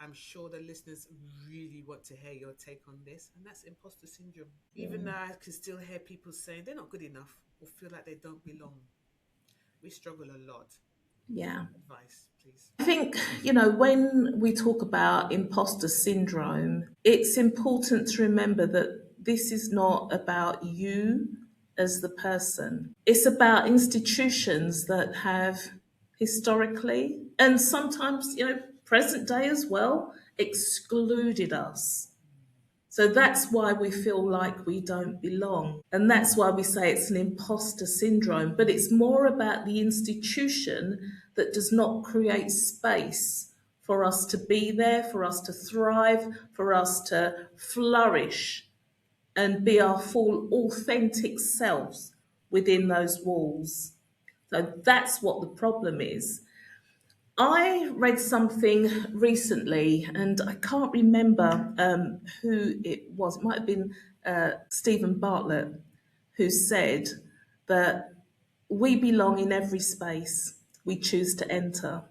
I'm sure the listeners really want to hear your take on this, and that's imposter syndrome. Even though I can still hear people saying they're not good enough or feel like they don't belong, we struggle a lot. Yeah. Advice, please. I think, when we talk about imposter syndrome, it's important to remember that this is not about you as the person. It's about institutions that have historically, and sometimes, present day as well, excluded us. So that's why we feel like we don't belong. And that's why we say it's an imposter syndrome. But it's more about the institution that does not create space for us to be there, for us to thrive, for us to flourish and be our full authentic selves within those walls. So that's what the problem is. I read something recently, and I can't remember who it was. It might have been Stephen Bartlett, who said that we belong in every space we choose to enter.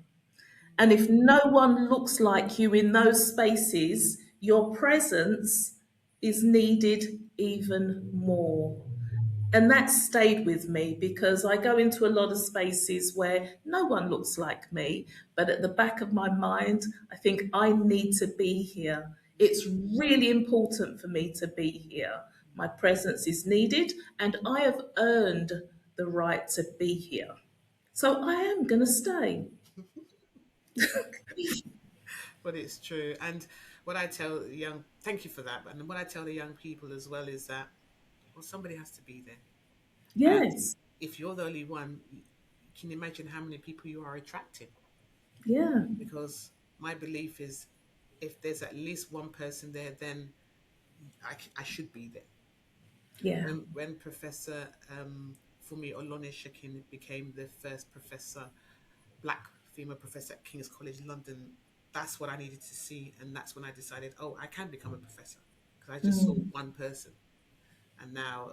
And if no one looks like you in those spaces, your presence is needed even more. And that stayed with me because I go into a lot of spaces where no one looks like me, but at the back of my mind, I think I need to be here. It's really important for me to be here. My presence is needed, and I have earned the right to be here. So I am going to stay. But it's true. And what I tell young, thank you for that. And what I tell the young people as well is that, well, somebody has to be there. And Yes. if you're the only one, you can imagine how many people you are attracting. Yeah. Because my belief is if there's at least one person there, then I should be there. Yeah. When Professor Fumi Olonishakin became the first professor, black female professor at King's College London, that's what I needed to see. And that's when I decided, oh, I can become a professor because I just saw Mm. one person. And now,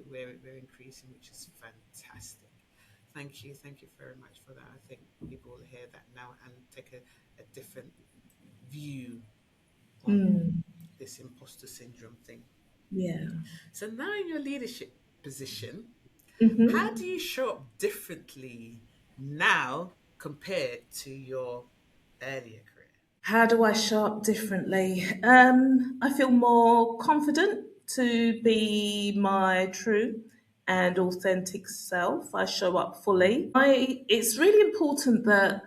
we're increasing, which is fantastic. Thank you very much for that. I think people will hear that now and take a different view on Mm. this imposter syndrome thing. Yeah. So now in your leadership position, how Hmm. do you show up differently now compared to your earlier career? How do I show up differently? I feel more confident to be my true and authentic self. I show up fully. It's really important that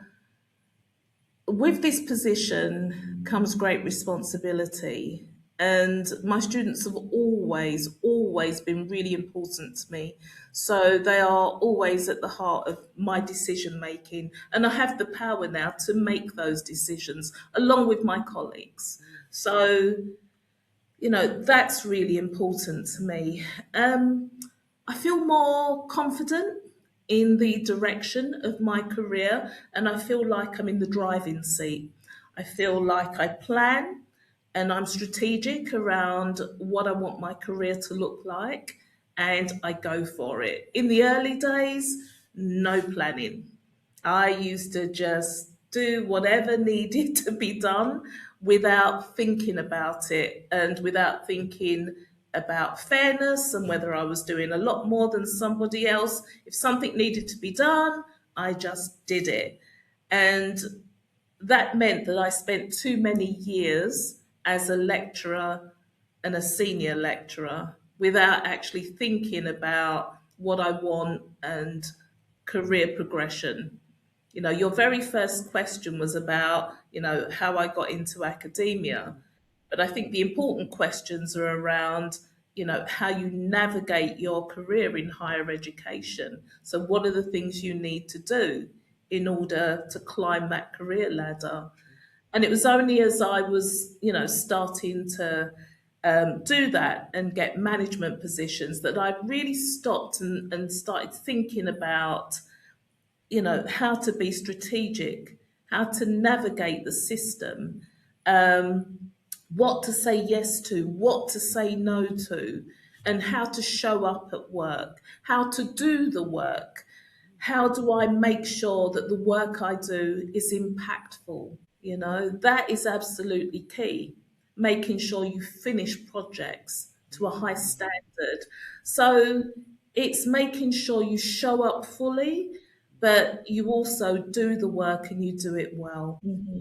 with this position comes great responsibility. And my students have always been really important to me. So they are always at the heart of my decision making. And I have the power now to make those decisions along with my colleagues. So, that's really important to me. I feel more confident in the direction of my career, and I feel like I'm in the driving seat. I feel like I plan and I'm strategic around what I want my career to look like, and I go for it. In the early days, no planning. I used to just do whatever needed to be done without thinking about it and without thinking about fairness and whether I was doing a lot more than somebody else. If something needed to be done, I just did it. And that meant that I spent too many years as a lecturer and a senior lecturer without actually thinking about what I want and career progression. Your very first question was about, how I got into academia. But I think the important questions are around, how you navigate your career in higher education. So what are the things you need to do in order to climb that career ladder? And it was only as I was, starting to do that and get management positions that I really stopped and started thinking about, how to be strategic, how to navigate the system, what to say yes to, what to say no to, and how to show up at work, how to do the work. How do I make sure that the work I do is impactful? You know, that is absolutely key. Making sure you finish projects to a high standard. So it's making sure you show up fully, but you also do the work and you do it well.